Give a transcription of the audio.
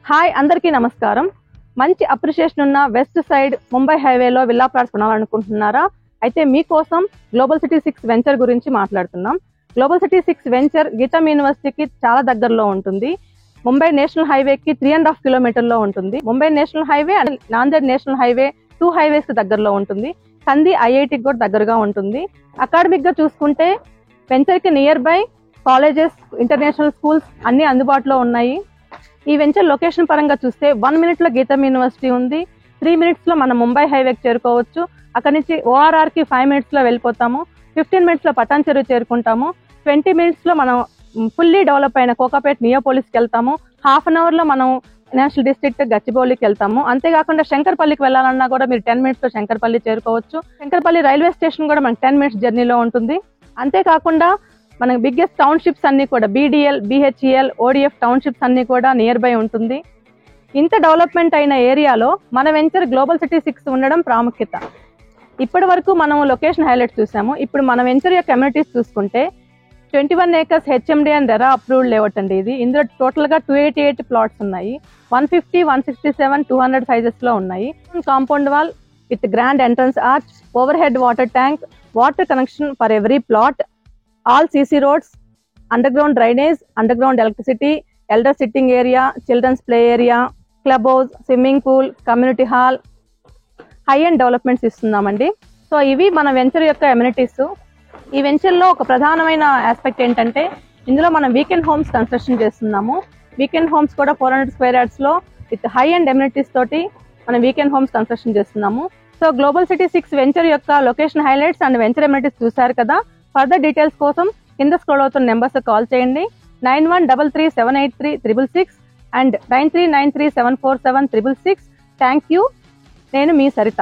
Hi అందరికీ నమస్కారం. మంచి అప్రిషియేషన్ ఉన్న వెస్ట్ సైడ్ ముంబై హైవేలో విల్లా ప్లాట్స్ కొనాలనుకుంటున్నారా? అయితే మీకోసం గ్లోబల్ సిటీ 6 వెంచర్ గురించి మాట్లాడుతున్నాం. గ్లోబల్ సిటీ 6 వెంచర్ గీతం యూనివర్సిటీకి చాలా దగ్గరలో ఉంటుంది. ముంబై నేషనల్ హైవేకి 3.5 కిలోమీటర్లో ఉంటుంది. Mumbai national highway and Nanded national highway 2 highways కి దగ్గరలో ఉంటుంది. కంది ఐఐటికి కూడా దగ్గరగా ఉంటుంది. అకాడమిక్ గా చూసుకుంటే వెంచర్ కి near by colleges, international schools అన్ని అందుబాటులో ఉన్నాయి. ఈ వెంచర్ లొకేషన్ పరంగా చూస్తే 1 minute లో గీతం యూనివర్సిటీ ఉంది. 3 minutes లో మనం ముంబై హైవేకి చేరుకోవచ్చు. అక్కడి నుంచి ORR కి 5 minutes లో వెళ్ళిపోతాము. 15 minutes లో పటాన్ చెరువు చేరుకుంటాము. 20 minutes లో మనం ఫుల్లీ డెవలప్ అయిన కోకాపేట్ నియోపోలిస్కి వెళ్తాము. హాఫ్ అన్ అవర్ లో మనం నేషనల్ డిస్ట్రిక్ట్ గచ్చిబౌలికి వెళ్తాము. అంతేకాకుండా శంకర్పల్లికి వెళ్ళాలన్నా కూడా మీరు 10 minutes లో శంకర్పల్లి చేరుకోవచ్చు. శంకర్పల్లి రైల్వే స్టేషన్ కూడా మనకి 10 minutes జర్నీలో ఉంటుంది. అంతేకాకుండా మనకి బిగ్గెస్ట్ టౌన్షిప్స్ అన్ని కూడా BDL, BHEL, ODF టౌన్షిప్స్ అన్ని కూడా నియర్ బై ఉంటుంది. ఇంత డెవలప్మెంట్ అయిన ఏరియాలో మన వెంచర్ గ్లోబల్ సిటీ 6 ఉండడం ప్రాముఖ్యత. ఇప్పటి వరకు మనం లొకేషన్ హైలైట్స్ చూసాము. ఇప్పుడు మన వెంచర్ యొక్క కమ్యూనిటీస్ చూసుకుంటే 21 acres HMD and RERA approved layout అండి. ఇది ఇందులో టోటల్ గా 288 ప్లాట్స్ ఉన్నాయి. 150, 167, 200 సైజెస్ లో ఉన్నాయి. Compound wall with grand entrance arch, over head water tank, water connection for every plot, all CC roads, underground drainage, underground electricity, elder sitting area, children's play area, clubhouse, swimming pool, community hall, high end developments ఇస్తున్నామండి. So ఇవి మన venture యొక్క amenities. ఈ venture లో ఒక ప్రధానమైన aspect ఏంటంటే ఇందులో మనం వీకెండ్ హోమ్స్ కన్స్ట్రక్షన్ చేస్తున్నాము. వీకెండ్ హోమ్స్ కూడా 400 square yards లో విత్ హై అండ్ అమ్యూనిటీస్ తోటి మనం వీకెండ్ హోమ్స్ కన్స్ట్రక్షన్ చేస్తున్నాము. సో గ్లోబల్ సిటీ 6 వెంచర్ యొక్క location highlights and venture amenities చూసారు కదా. ఫర్దర్ డీటెయిల్స్ కోసం కింద స్క్రోల్ అవుతున్న నెంబర్స్ కాల్ చేయండి. 9133783666 అండ్ 9393747666. Thank you. నేను మీ సరిత.